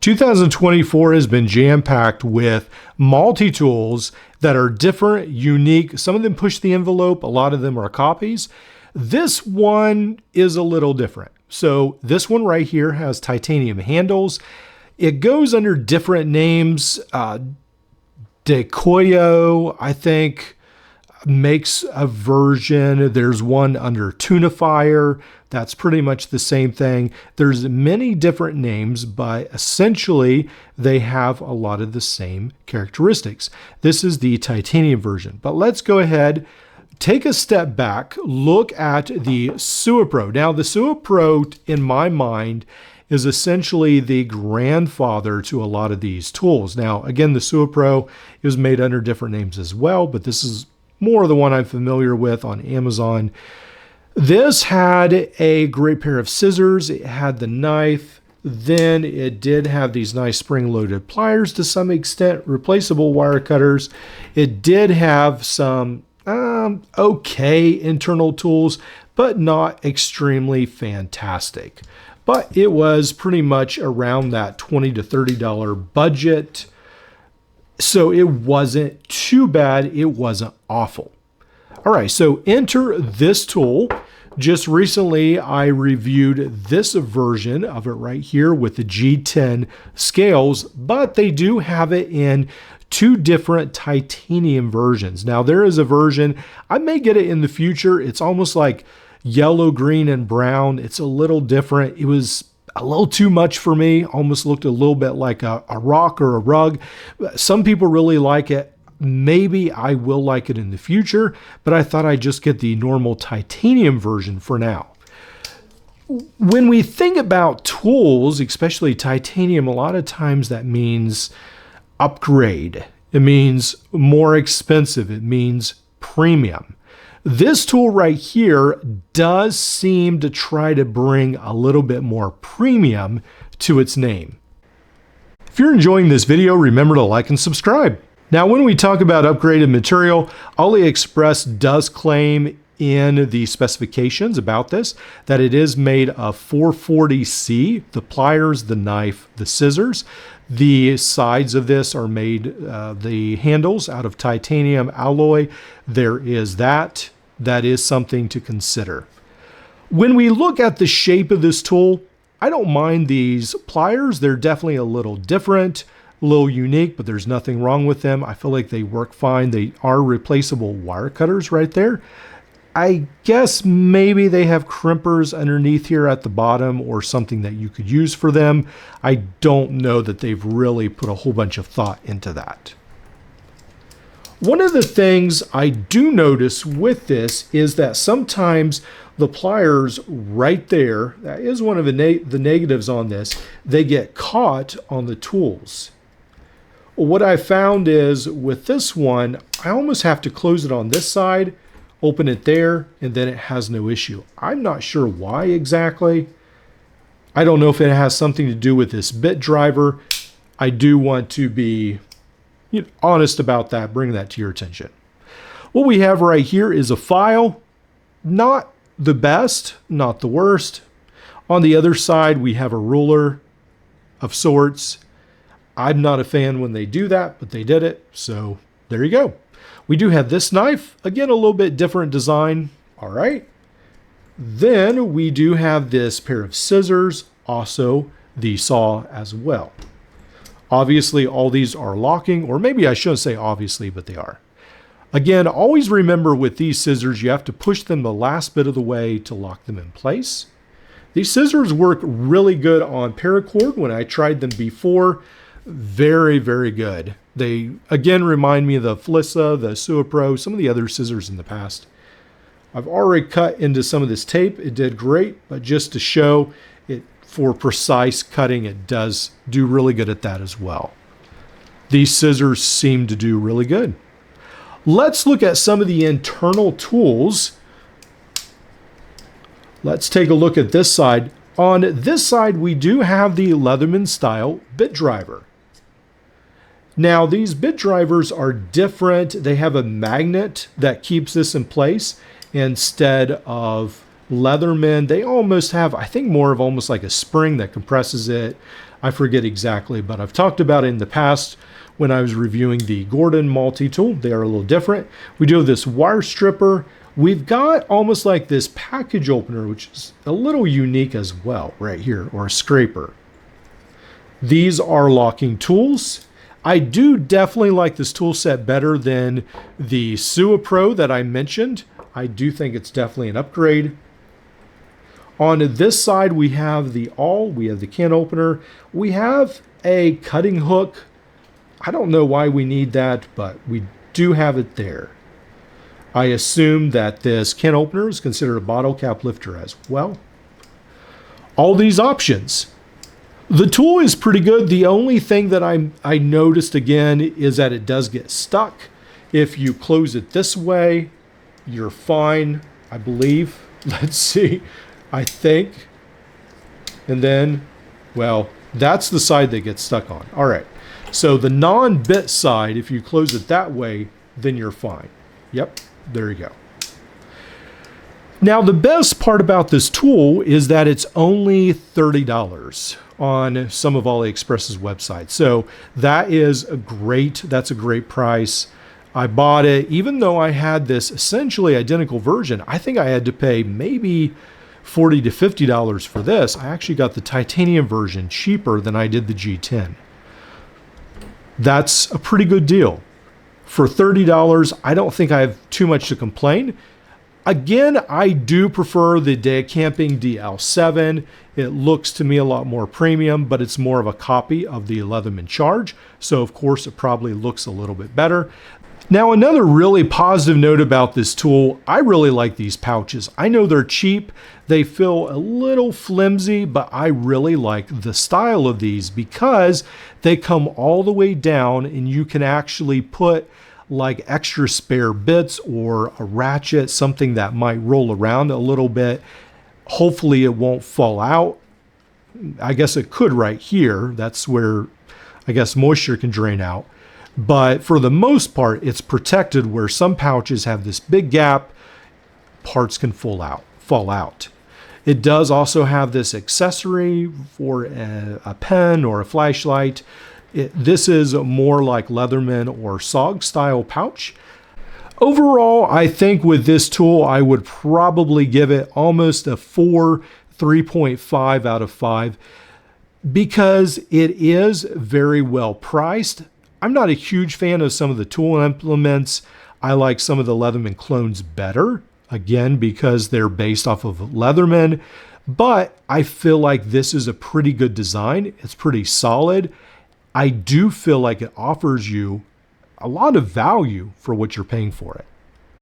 2024 has been jam-packed with multi-tools that are different, unique. Some of them push the envelope. A lot of them are copies. This one is a little different. So this one right here has titanium handles. It goes under different names. Decoyo, I think, makes a version. There's one under Tunifier. That's pretty much the same thing. There's many different names, but essentially they have a lot of the same characteristics. This is the titanium version, but let's go ahead, take a step back, look at the SuaPro. Now the SuaPro, in my mind, is essentially the grandfather to a lot of these tools. Now, again, the SuaPro is made under different names as well, but this is more the one I'm familiar with on Amazon. This had a great pair of scissors. It had the knife. Then it did have these nice spring-loaded pliers to some extent, replaceable wire cutters. It did have some okay internal tools, but not extremely fantastic. But it was pretty much around that $20 to $30 budget. So it wasn't too bad. It wasn't awful. All right, so enter this tool. Just recently, I reviewed this version of it right here with the G10 scales, but they do have it in two different titanium versions. Now, there is a version, I may get it in the future. It's almost like yellow, green, and brown. It's a little different. It was a little too much for me. Almost looked a little bit like a rock or a rug. Some people really like it. Maybe I will like it in the future, but I thought I'd just get the normal titanium version for now. When we think about tools, especially titanium, a lot of times that means upgrade. It means more expensive. It means premium. This tool right here does seem to try to bring a little bit more premium to its name. If you're enjoying this video, remember to like and subscribe. Now, when we talk about upgraded material, AliExpress does claim in the specifications about this that it is made of 440C, the pliers, the knife, the scissors. The sides of this are made, the handles, out of titanium alloy. There is that. That is something to consider. When we look at the shape of this tool, I don't mind these pliers. They're definitely a little different, a little unique, but there's nothing wrong with them. I feel like they work fine. They are replaceable wire cutters right there. I guess maybe they have crimpers underneath here at the bottom or something that you could use for them. I don't know that they've really put a whole bunch of thought into that. One of the things I do notice with this is that sometimes the pliers right there, that is one of the negatives on this, they get caught on the tools. What I found is with this one, I almost have to close it on this side, open it there, and then it has no issue. I'm not sure why exactly. I don't know if it has something to do with this bit driver. I do want to be honest about that, bring that to your attention. What we have right here is a file, not the best, not the worst. On the other side, we have a ruler of sorts. I'm not a fan when they do that, but they did it, so there you go. We do have this knife, again, a little bit different design. All right. Then we do have this pair of scissors, also the saw as well. Obviously, all these are locking, or maybe I shouldn't say obviously, but they are. Again, always remember with these scissors, you have to push them the last bit of the way to lock them in place. These scissors work really good on paracord. When I tried them before, very, very good. They, again, remind me of the Flissa, the SuaPro, some of the other scissors in the past. I've already cut into some of this tape. It did great, but just to show it for precise cutting, it does do really good at that as well. These scissors seem to do really good. Let's look at some of the internal tools. Let's take a look at this side. On this side, we do have the Leatherman style bit driver. Now, these bit drivers are different. They have a magnet that keeps this in place instead of Leatherman. They almost have, I think, more of almost like a spring that compresses it. I forget exactly, but I've talked about it in the past when I was reviewing the Gordon multi-tool. They are a little different. We do have this wire stripper. We've got almost like this package opener, which is a little unique as well right here, or a scraper. These are locking tools. I do definitely like this tool set better than the Sua Pro that I mentioned. I do think it's definitely an upgrade. On this side, we have the awl, we have the can opener, we have a cutting hook. I don't know why we need that, but we do have it there. I assume that this can opener is considered a bottle cap lifter as well. All these options. The tool is pretty good. The only thing that I noticed again is that it does get stuck. If you close it this way, you're fine, I believe. Let's see, I think. And then, well, that's the side that gets stuck on. All right, so the non-bit side, if you close it that way, then you're fine. Yep, there you go. Now, the best part about this tool is that it's only $30 on some of AliExpress's websites. So that's a great price. I bought it, even though I had this essentially identical version. I think I had to pay maybe $40 to $50 for this. I actually got the titanium version cheaper than I did the G10. That's a pretty good deal. For $30, I don't think I have too much to complain. Again, I do prefer the Day Camping DL7. It looks to me a lot more premium, but it's more of a copy of the Leatherman Charge. So of course it probably looks a little bit better. Now, another really positive note about this tool, I really like these pouches. I know they're cheap. They feel a little flimsy, but I really like the style of these because they come all the way down and you can actually put like extra spare bits or a ratchet, something that might roll around a little bit. Hopefully it won't fall out. I guess it could right here. That's where I guess moisture can drain out. But for the most part, it's protected where some pouches have this big gap, parts can fall out. It does also have this accessory for a pen or a flashlight. This is more like Leatherman or SOG style pouch. Overall, I think with this tool, I would probably give it almost a 3.5 out of 5 because it is very well priced. I'm not a huge fan of some of the tool implements. I like some of the Leatherman clones better, again, because they're based off of Leatherman, but I feel like this is a pretty good design. It's pretty solid. I do feel like it offers you a lot of value for what you're paying for it.